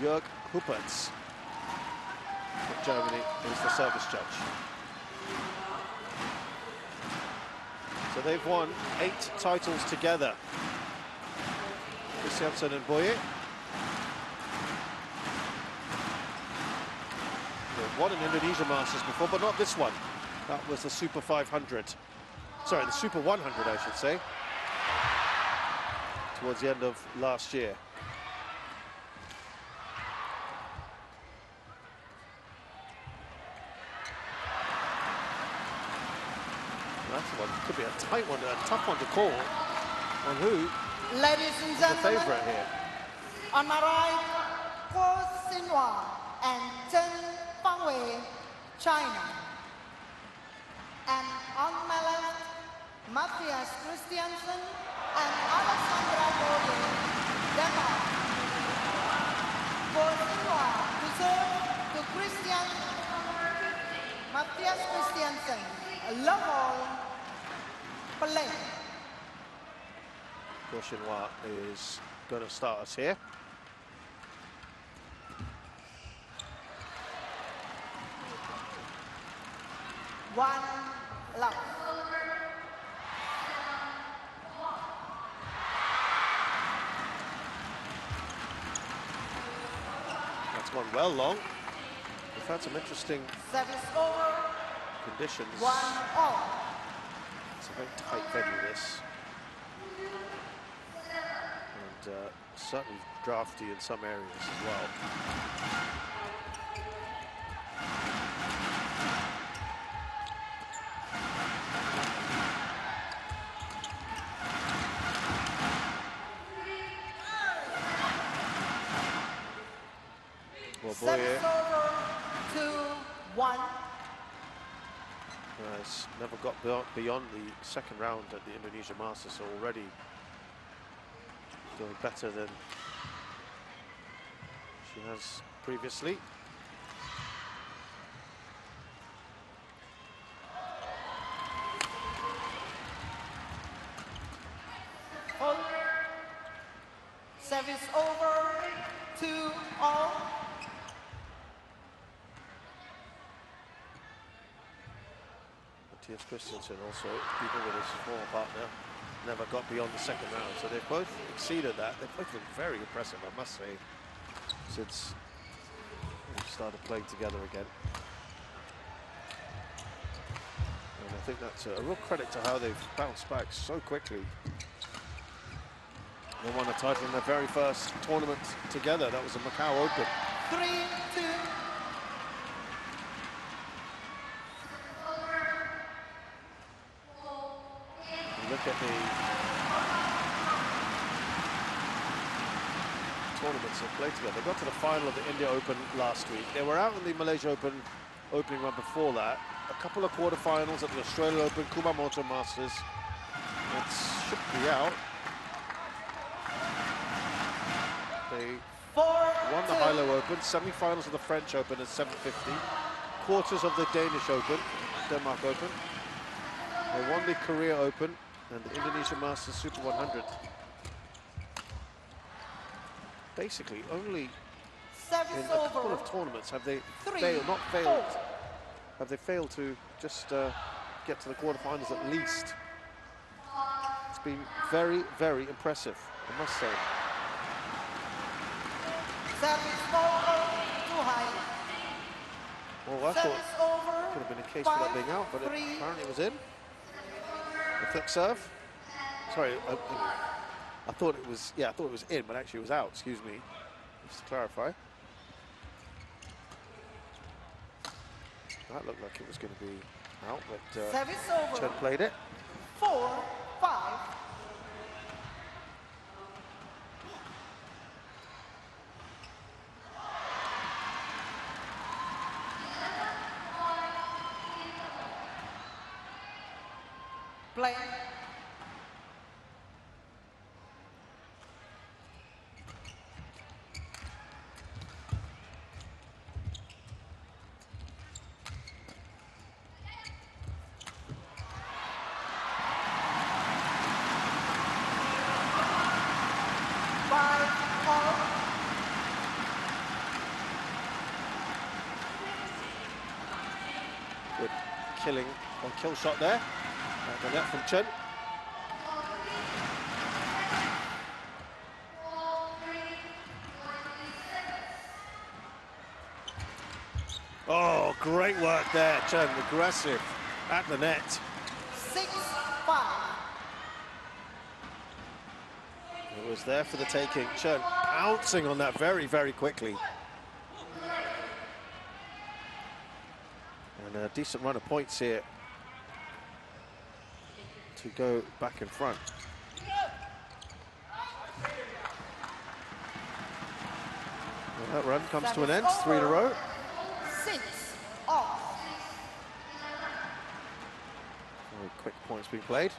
Jörg Huppertz from Germany is the service judge. So they've won 8 titles together. Christiansen and Bøje. They've won an Indonesia Masters before, but not this one. That was the Super 500. Sorry, the Super 100, I should say. Towards the end of last year. That one could be a tight one, a tough one to call on who. Ladies and The gentlemen, favorite here. on my right, and Chen, China. And on my left, Matthias Christiansen and Alexandra Bøje, Denmark. To serve to Christian, Matthias Christiansen, love all, play. Chinois is going to start us here. One love. That's gone well long. We've had some interesting Service over. conditions. 1-all. It's a very tight venue, this. And certainly drafty in some areas as well. Well, Bøje has never got beyond the second round at the Indonesia Masters, so already doing better than she has previously. Service over, 2-all. Matthias Christiansen also, even with his former partner, never got beyond the second round, so they've both exceeded that. They've both been very impressive, I must say, since we started playing together again. And I think that's a real credit to how they've bounced back so quickly. They won a title in their very first tournament together. That was the Macau Open. 3-2. Look at the tournaments they played together. They got to the final of the India Open last week. They were out in the Malaysia Open opening run before that. A couple of quarterfinals at the Australian Open, Kumamoto Masters. That should be out. They won the Hilo Open, semi-finals of the French Open at 750, quarters of the Danish Open, Denmark Open. They won the Korea Open and the Indonesia Masters Super 100. Basically, only in a couple of tournaments have they failed to just get to the quarterfinals at least. It's been very, very impressive, I must say. Well, I thought could have been a case for that being out, but apparently it was in. The flick serve. Sorry, I thought it was, yeah, I thought it was in, but actually it was out, excuse me. Just to clarify. That looked like it was going to be out, but Chen played it. 4-5. Play. Good killing or kill shot there. At the net from Chen. Oh, great work there, Chen. Aggressive at the net. 6-5. It was there for the taking. Chen pouncing on that very, very quickly. And a decent run of points here to go back in front. Well, that run comes to an end, 3 in a row. 6 off. Very quick points being played.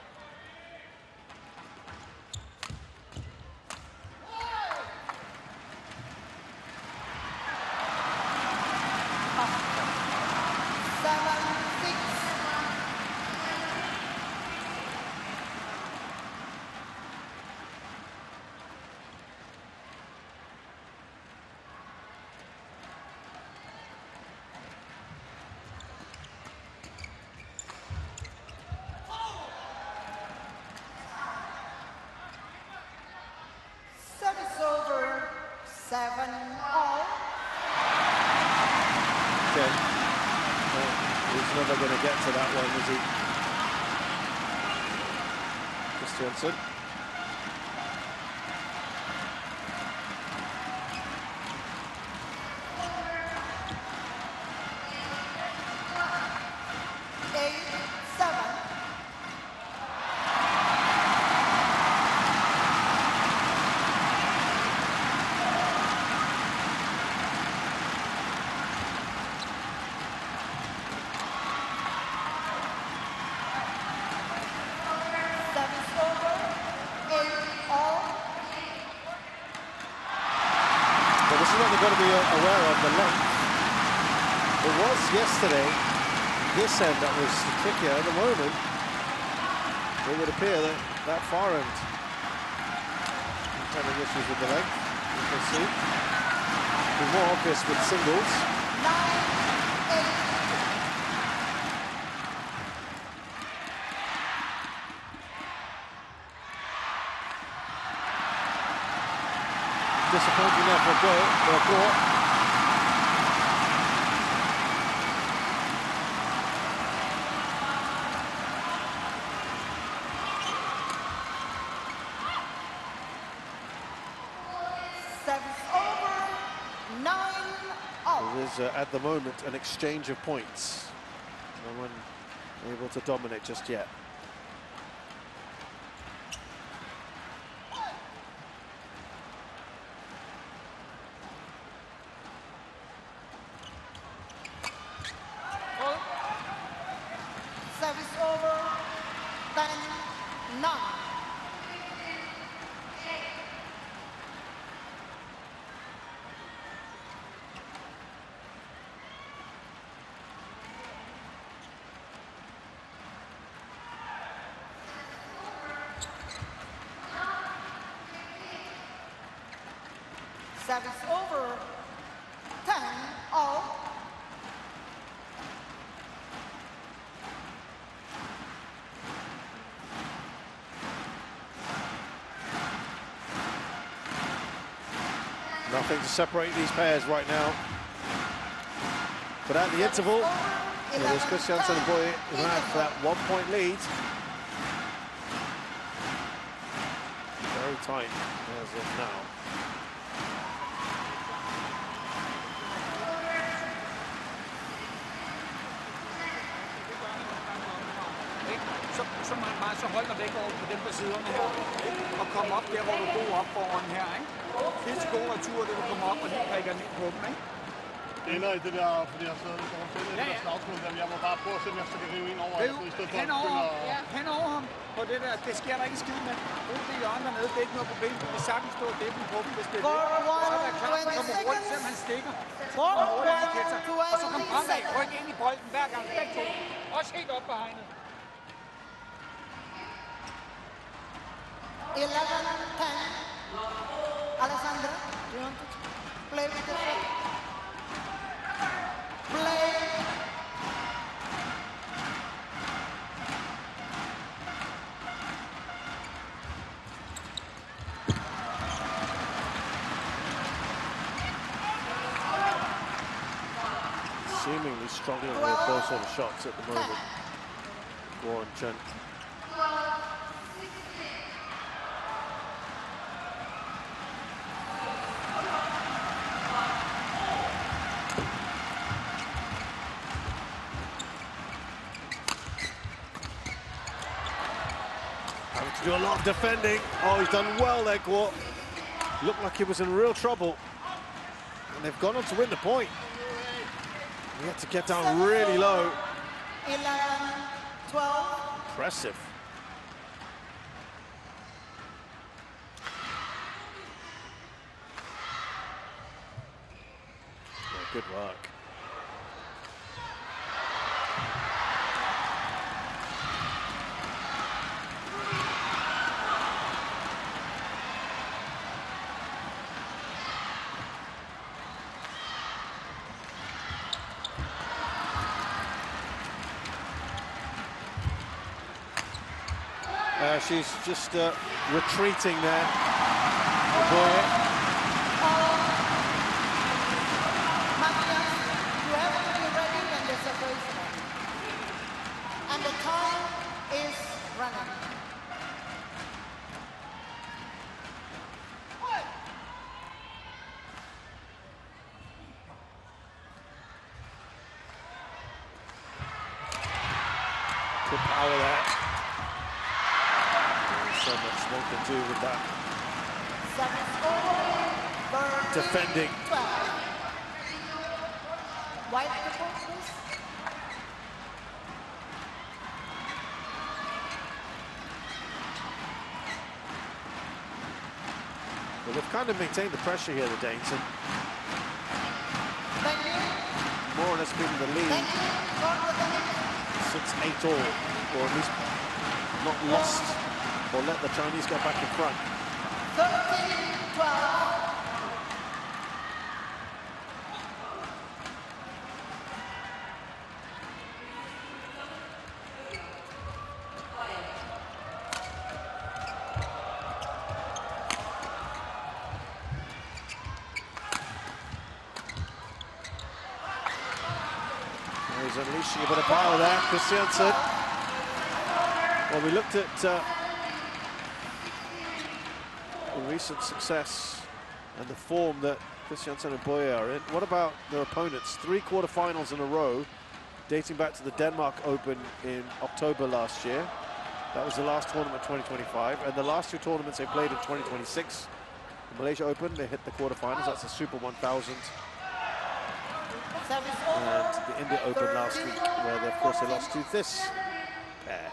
Service over. 7 all. Chen, he's never going to get to that one, is he? Christiansen. This is what they've got to be aware of, the length. It was yesterday, this end that was trickier. At the moment, it would appear that that far end is having issues with the length. You can see. It'll be more obvious with singles. 9-8. Disappointing there for Bøje. Service over. 9 all. It is at the moment an exchange of points. No one able to dominate just yet. Service over. 10-9. Service over. 10 all. Nothing to separate these pairs right now. But at the interval, it was Christiansen and Bøje who had for that 1-point lead. Very tight as of now. Så man bare så hold dig væk over på dem på siderne her, og komme op der, hvor du går op foran her, ikke? Det er til god retur, det du kommer op og lige prikker ned på dem, ikke? Ender i det der, fordi jeg sidder lidt over til det der slagsmål, der jeg må bare prøve at se, om jeg så kan rive ind over, i stedet for at Hen over ham på det der, det sker der ikke skid med. Brug det hjørne dernede, det er ikke noget problem, du kan sagtens stå og dække på dem, hvis det er det. Så er der klart, at kommer rundt, selvom han stikker. Og så kom fremad, ryk ind i bolden hver gang, begge to. Også helt op på hegnet. 11-10. Alessandra, you want to play with the shot? Play. seemingly struggling with those sort of shots at the moment. Guo and Chen. Having to do a lot of defending. Oh, he's done well there, Guo. Looked like he was in real trouble. And they've gone on to win the point. He had to get down really low. 11, 12. Impressive. Yeah, good work. She's just retreating there. Bøje. You have to be ready when there's a first one. And the time is running. Good power there. So much one can do with that. Defending. White the ball, please. Well, they've kind of maintained the pressure here, the Danes, and Thank you. more or less been in the lead Thank you. since 8-all, or at least not lost or let the Chinese get back in front. 13-12. He's unleashing a bit of power there, Christiansen. Well, we looked at the recent success and the form that Christiansen and Bøje are in. What about their opponents? 3 quarterfinals in a row, dating back to the Denmark Open in October last year. That was the last tournament, 2025, and the last 2 tournaments they played in 2026. The Malaysia Open, they hit the quarterfinals. That's the Super 1000. And the India Open last week, where they, of course they lost to this pair.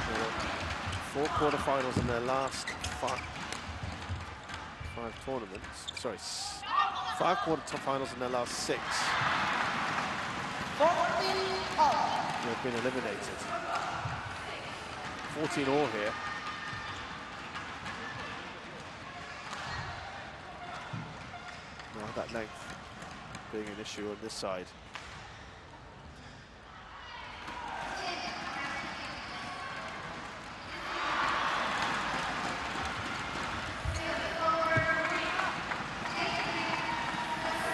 So, 4 quarterfinals in their last 5 tournaments. Sorry, 5 quarterfinals in their last 6. 14 all. They've been eliminated. 14 all here. Now that length being an issue on this side.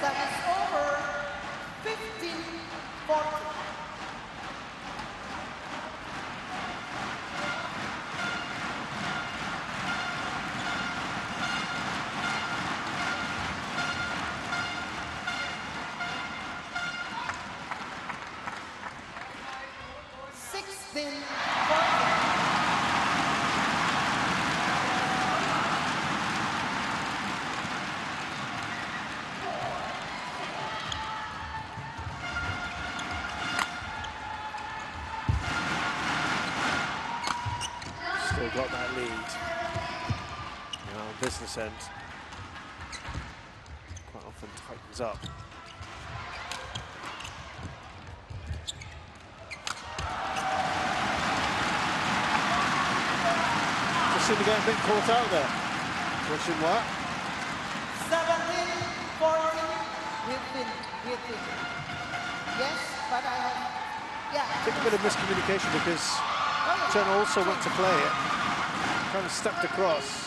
Service over. 15-14. Still got that lead. Now on business end, quite often tightens up. Just seem to get a bit caught out there. Watching what? 17-14. We've been. Yes, but I have. Yeah. I think a bit of miscommunication because Chen also went to play it. Kind of stepped across.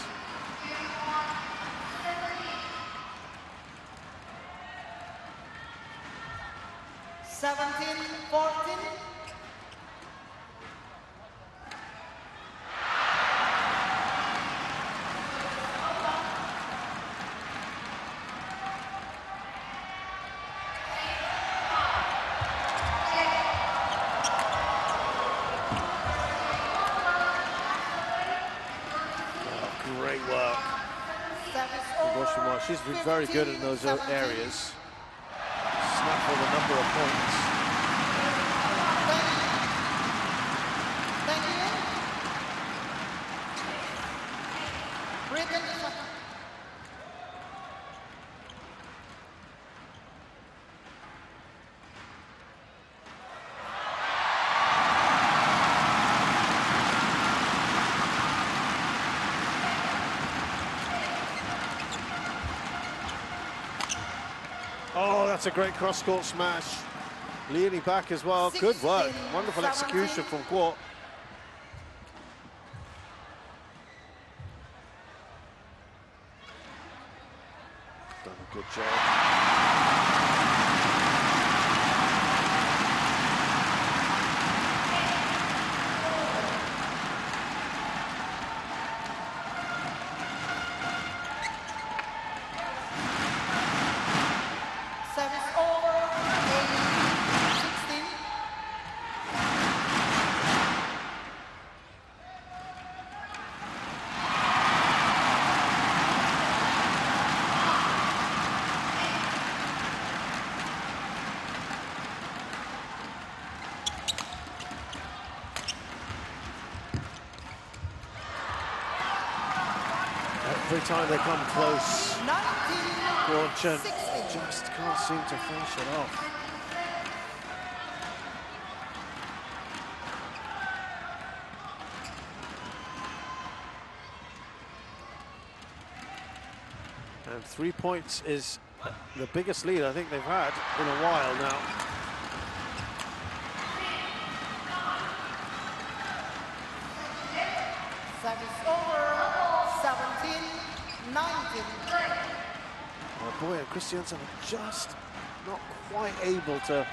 Great work. She's been very good in those areas. Snap for the number of points. Oh, that's a great cross-court smash. Leaning back as well. Good work. Wonderful execution from Quart. Done a good job. Every time they come close, Chen just can't seem to finish it off. And 3 points is the biggest lead I think they've had in a while now. Service over, 17-19. Oh, Bøje and Christiansen are just not quite able to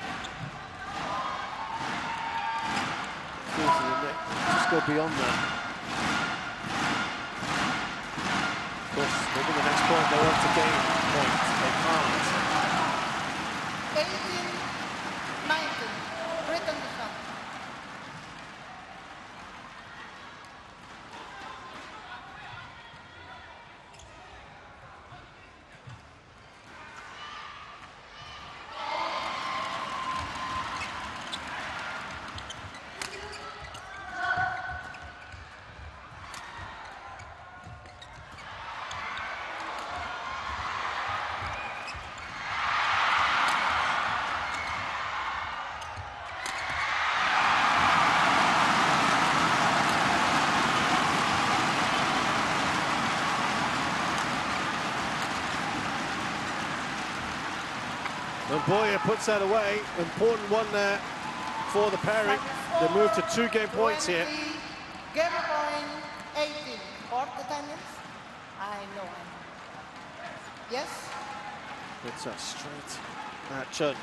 just go beyond that. Of course, maybe the next point they want to gain points. They can't. 18-19. Britain to start. And Bøje puts that away. Important one there for the pairing. They move to 2 game points here. Game point 18. For the tennis. I know. Yes? Puts that straight at Chen.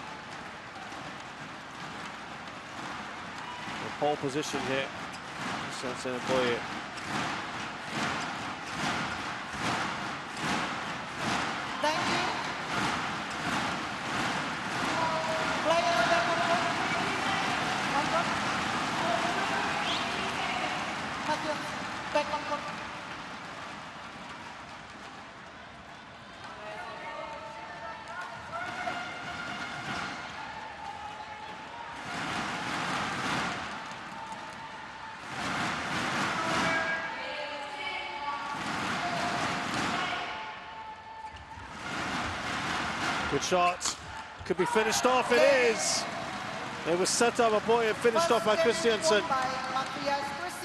In pole position here. Christiansen and Bøje. Thank you. Back on court. Good shot. Could be finished off. It is. It was set up by Bøje and finished off by Christiansen.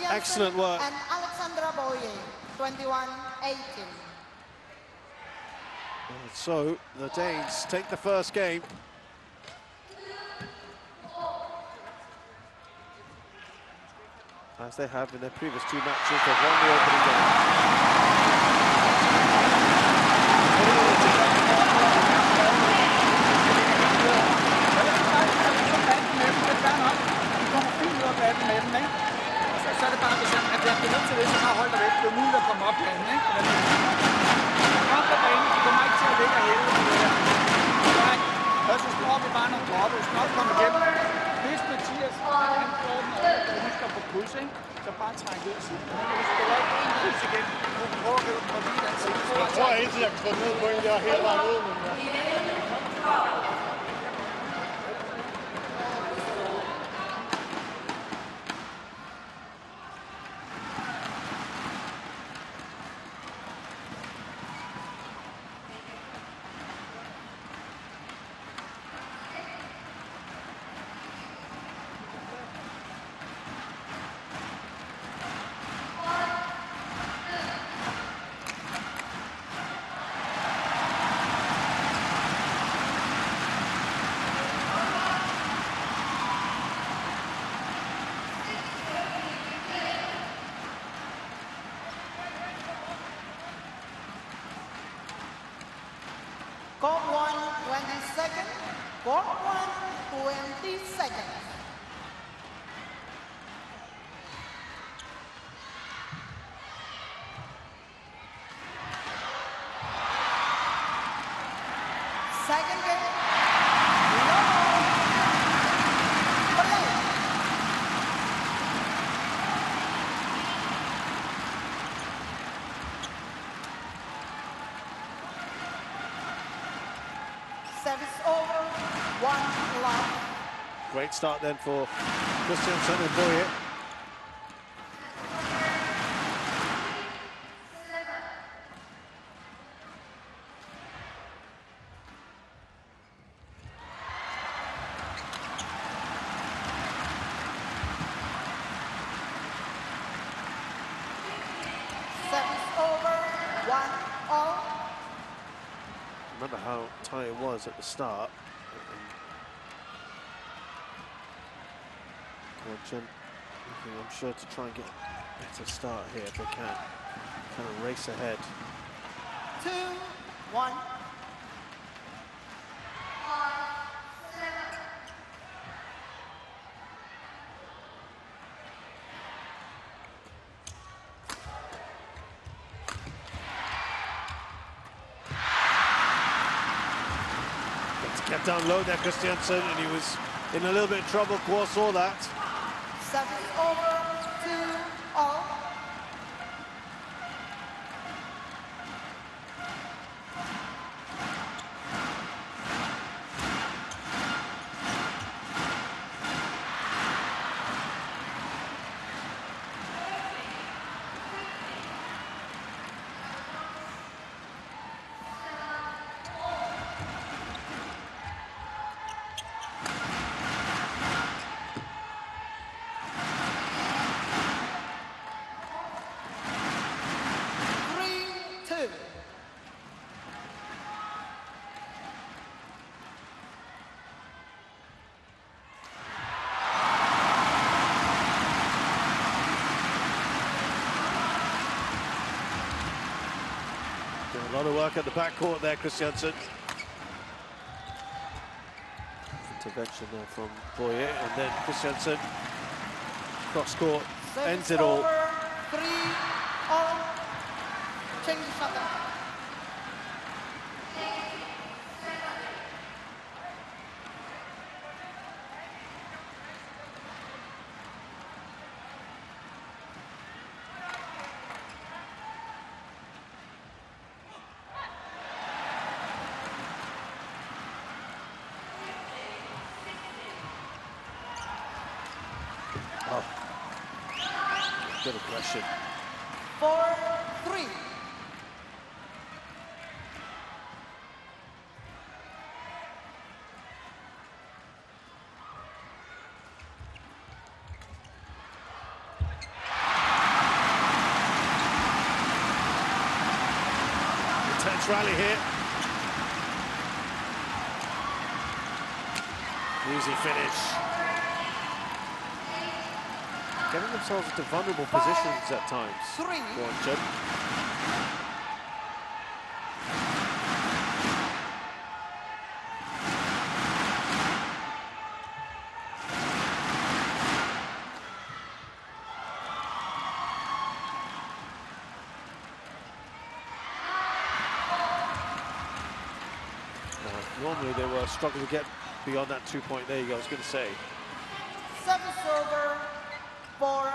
Excellent work. And Alexandra Bøje, 21-18. So the Danes take the first game. as they have in their previous 2 matches. They've won the opening game. Så er det bare, hvis han bliver nødt til det, så bare hold dig væk. Det er muligt at komme op herinde, ikke? Kom på banen, de kommer ikke til at ligge af helvede på det her. Nej, og så slår vi bare nogle droppe. Vi skal nok komme igennem. Hvis Mathias, han får den over, og husker på kryds, ikke? Så bare træk ud af siden. Men hvis du spiller ikke en kryds igen, du kan prøve at rive den forbi den side. Jeg tror ikke, at jeg kan slå ned på en, der er hele vejen ud, men ja. Court 1, 20 seconds. Court 1, 20 seconds. Second game. Service over, 1 love. Great start then for Christiansen and Bøje. Service over, 1 all. Remember how tight it was at the start. Chen looking, I'm sure, to try and get a better start here if they can. Kind of race ahead. 2, 1. Kept down low there, Christiansen, and he was in a little bit of trouble. Guo saw that. Service over, 2 all. A lot of work at the back court there, Christiansen. Intervention there from Bøje, and then Christiansen cross court ends it all. 3 all. Change the shot. Oh, good aggression. 4-3. Intense rally here. Easy finish. getting themselves into vulnerable positions at times. 3. Go on, Chen. Normally they were struggling to get beyond that 2-point. There you go, I was going to say. Service over 4-5.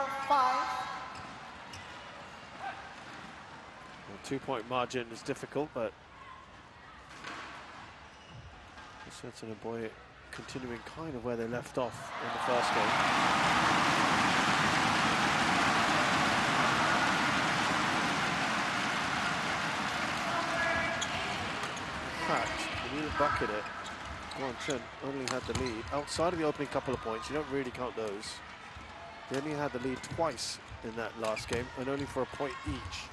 The 2-point margin is difficult, but Christiansen and Bøje continuing kind of where they left off in the first game. In fact, when you look back at it, Chen only had the lead. Outside of the opening couple of points, you don't really count those. They only had the lead twice in that last game, and only for a point each.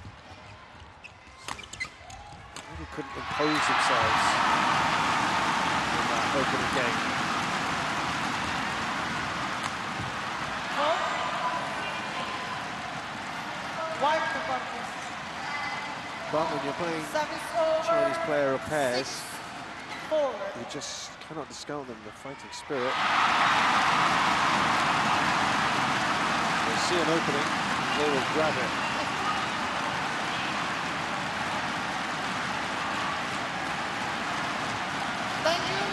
So they really couldn't impose themselves in that opening game. But when you're playing Chinese player of pairs, you just cannot discount them, the fighting spirit. They see an opening, they will grab it. Thank you.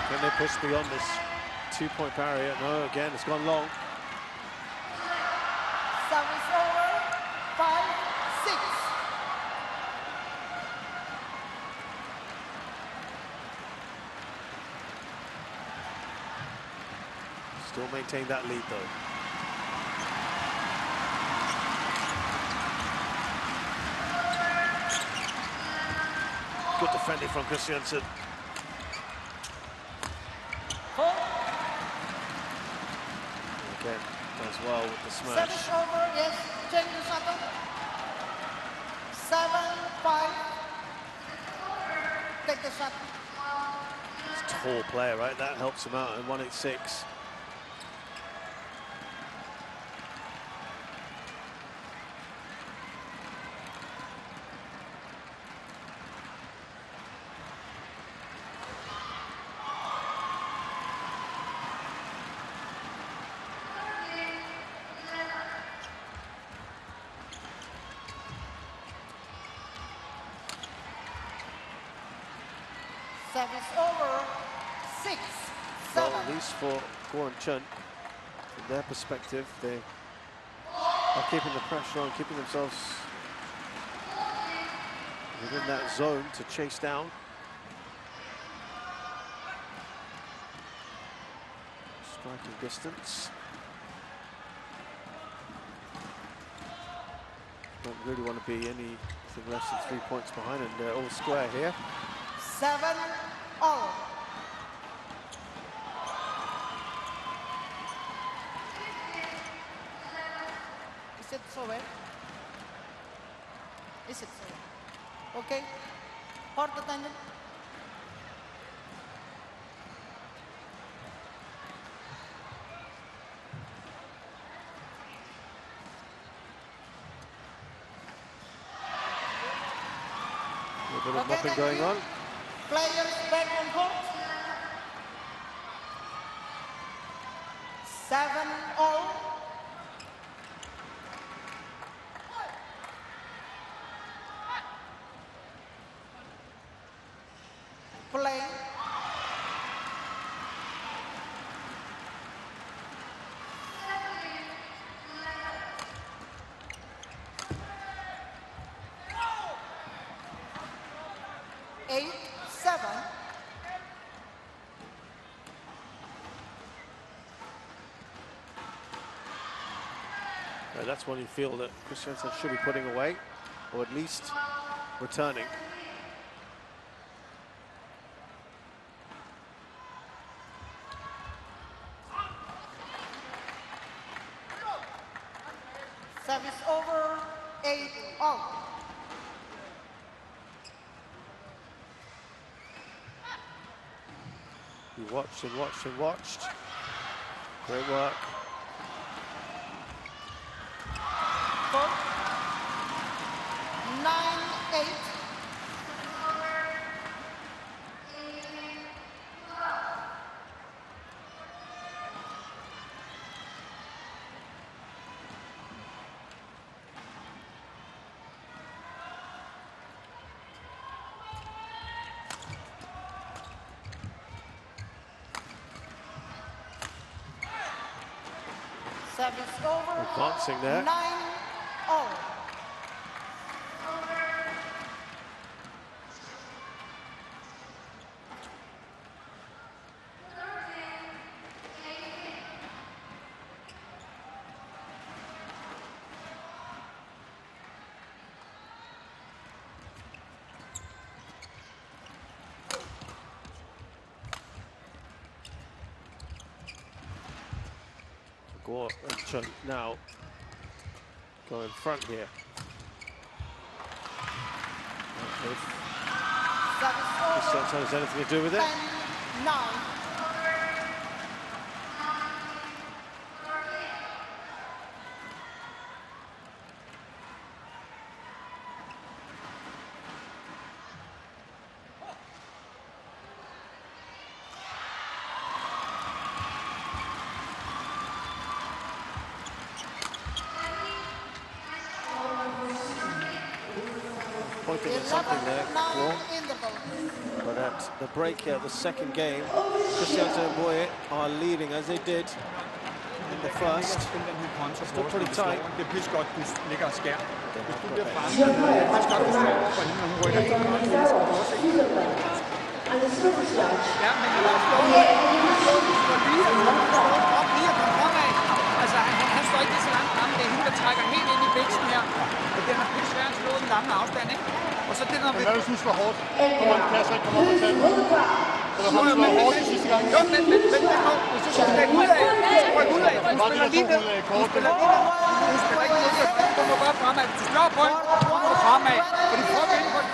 Can they push beyond this 2-point barrier? No, again, it's gone long. Service over, 5-6. Still maintain that lead, though. Good defending from Christiansen. Again, does well with the smash. Service over, yes, Chen 7-5. Take the shot. It's a tall player, right? That helps him out in 186. Service over, 6-7. Well, at least for Chen, from their perspective, they are keeping the pressure on, keeping themselves within that zone to chase down. Striking distance. Don't really want to be anything less than 3 points behind, and they're all square here. 7-all. Is it so well? Is it so well? Okay. Port attendant. A little bit of nothing going on. Players back on court. 7-0. Play. Eight, 7. That's one you feel that Christiansen should be putting away, or at least returning. Service over, 8-0. You watched and watched and watched. Great work. 9-8. Service over. Advancing there. 9-0. Gore and Chen now go in front here. Christiansen has anything to do with it? 10-9. Pointing at something there, Gore. But at the break here, the second game, Christiansen and Bøje are leading as they did in the first. Still pretty tight. Det er pisse godt, du ligger og skær. Hvis du bliver fremme, det er pisse godt, du skær for hende, når hun rykker ind. Ja, men det er også lov. Står lige og op lige og kommer fremad. Altså, han står ikke lige så langt fremme. Det er hende, der trækker helt ind i biksen her. Og den har pisse svært at slå den lange afstand, ikke? Og så det, når vi... Men hvad hvis du slår hårdt? Og man kan så ikke komme op og tage den? Eller har du slået hårdt de sidste gang? Jo, men hvis du skal stikke ud af, så ryk ud af. Du spiller lige ned. Du spiller lige ned. Du spiller ikke ned. Du må bare fremad. Hvis du slår på hende, så må du fremad. Fordi prøv at vinde på den.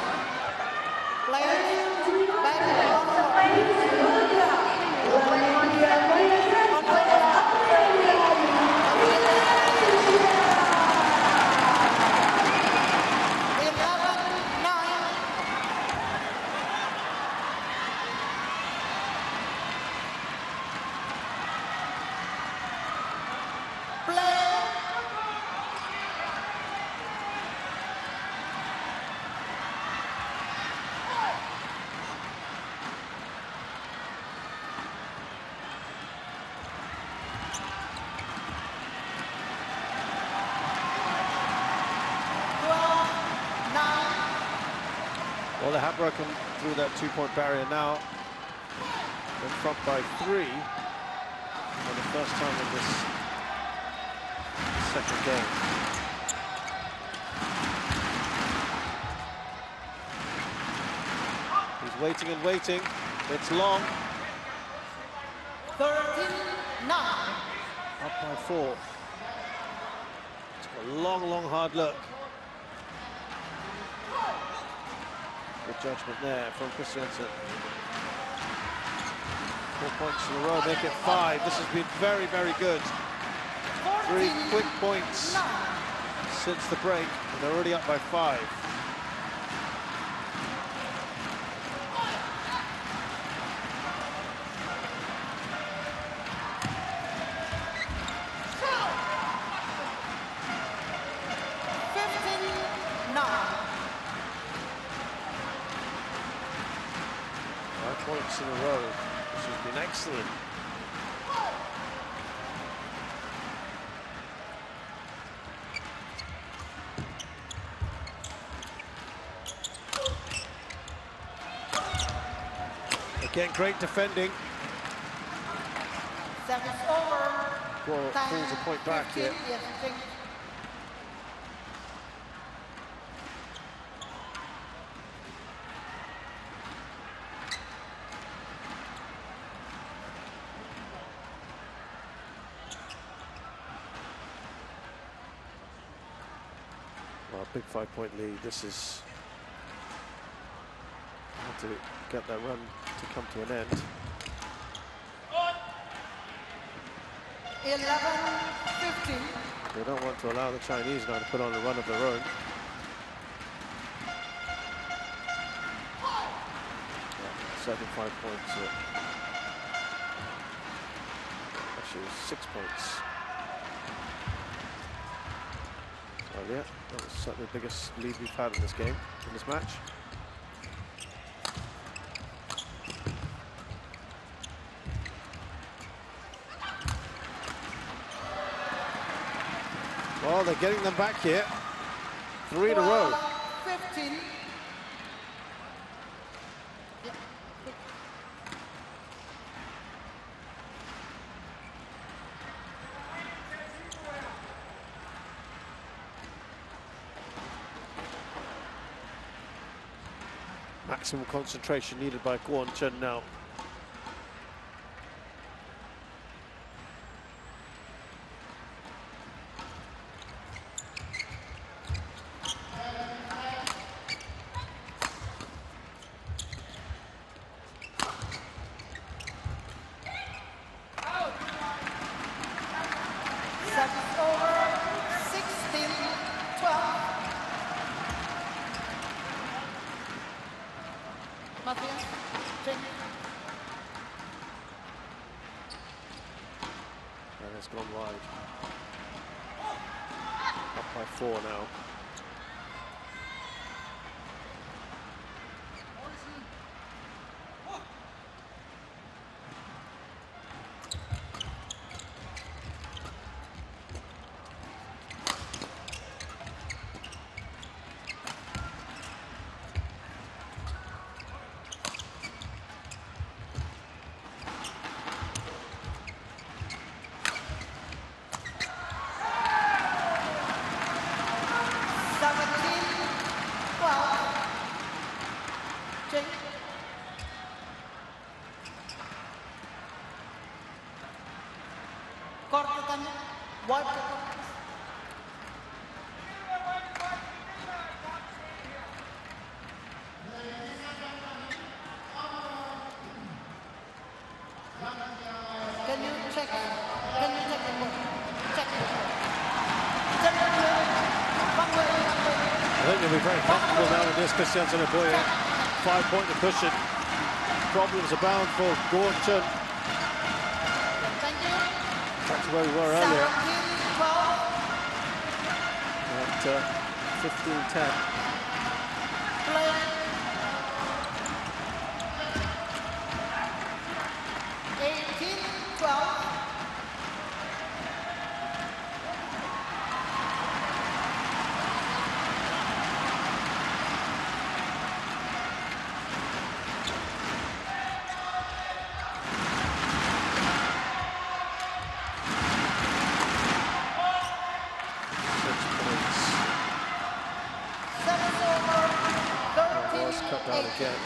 Well, they have broken through that two-point barrier now. In front by 3 for the first time in this second game. He's waiting and waiting. It's long. 13-9. Up by 4. It's a long, long, hard look. Good judgment there from Christiansen. 4 points in a row, make it 5. This has been very, very good. 3 quick points since the break, and they're already up by 5. been excellent. Again, great defending. Service over. Well, pulls a point back here. Yes, Chen. Well, big 5-point lead. This is hard to get that run to come to an end. 11-15. They don't want to allow the Chinese now to put on a run of their own. Yeah, 75 points. Actually, 6 points. Well, yeah, that was certainly the biggest lead we've had in this game, in this match. Well, they're getting them back here. 3 in a row. 15. Yeah. Maximum concentration needed by Chen now. Service over. 16-12. Matthias, Chen. And it's gone wide. Up by 4 now. Corta wide. Can you check? Can you check the book? Check the book. I think they'll be very comfortable now in this. Christiansen and Bøje, 5-point to push it. Problems abound for Chen. Thank you. Back to where we were earlier 17-12. at 15-10. Play. 18-12. Cut down again.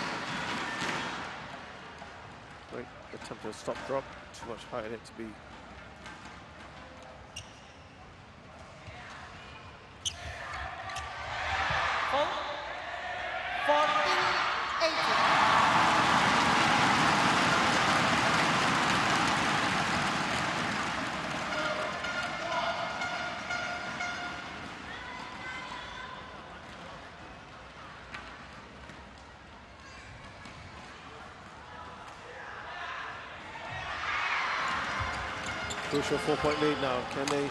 Great attempt at a stop drop. Too much height in it to be. Full. 14-18. Crucial 4-point lead now. Can they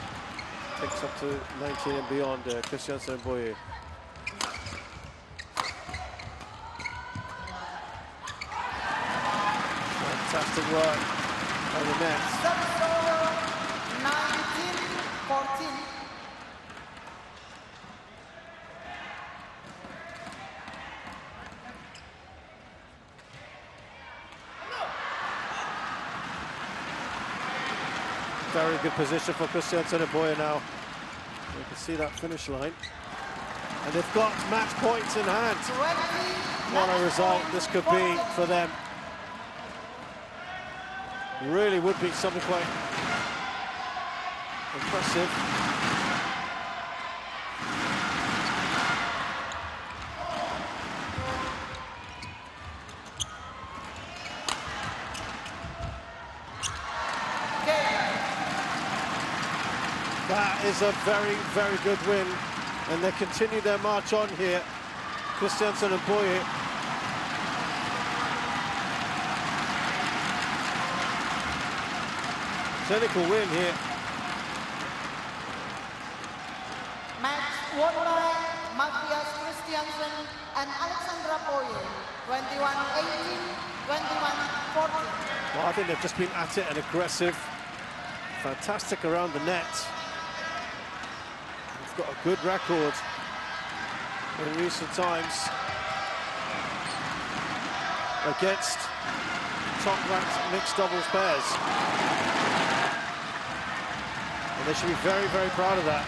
take us up to 19 and beyond? Christiansen and Bøje. Fantastic fantastic work on the net. 19-14. Very good position for Christiansen and Bøje now. You can see that finish line. And they've got match points in hand. What a result this could be for them. Really would be something quite impressive. That is a very, very good win. And they continue their march on here. Christiansen and Bøje. Clinical win here. Match won by Matthias Christiansen and Alexandra Bøje. 21-18, 21-14. Well, I think they've just been at it and aggressive. Fantastic around the net. They've got a good record in recent times against top-ranked mixed doubles pairs. And they should be very, very proud of that.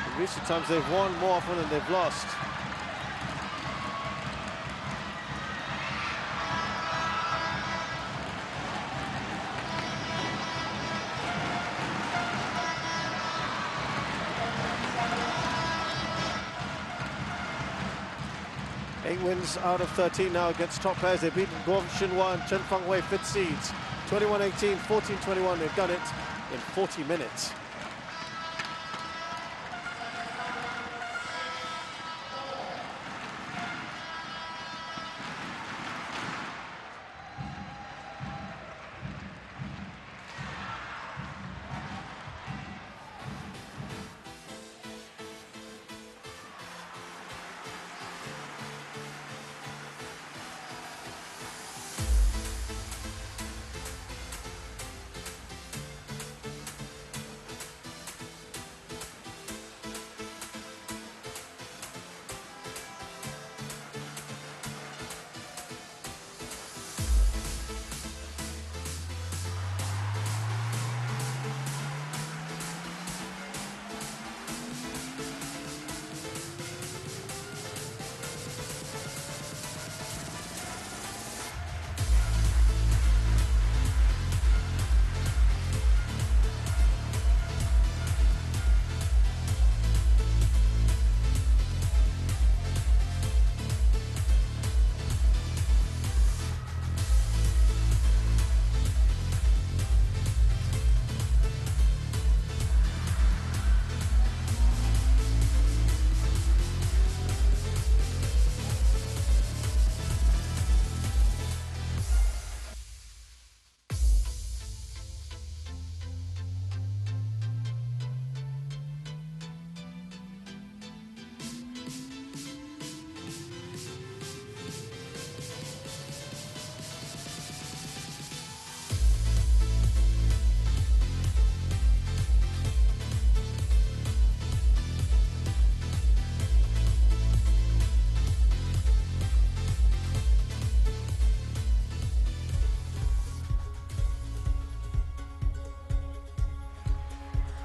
In recent times, they've won more often than they've lost. Wins out of 13 now against top pairs. They've beaten Guo Xinhua and Chen Fengwei, 5th seeds. 21-18, 14-21. They've done it in 40 minutes.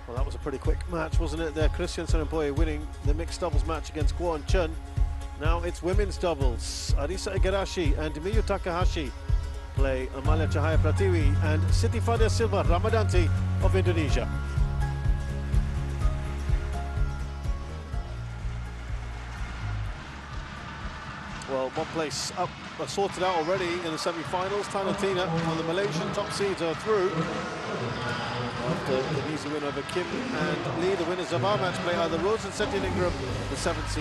Well, that was a pretty quick match, wasn't it? There, Christiansen and Bøje winning the mixed doubles match against Guo and Chen. Now it's women's doubles. Arisa Igarashi and Miyu Takahashi play Amalia Cahaya Pratiwi and Siti Fadia Silva Ramadanti of Indonesia. Well, one place up sorted out already in the semi-finals. Tanatina and the Malaysian top seeds are through. After the easy win over Kim and Lee, the winners of our match play are the Rose and Seti Ingram, the 7th seed.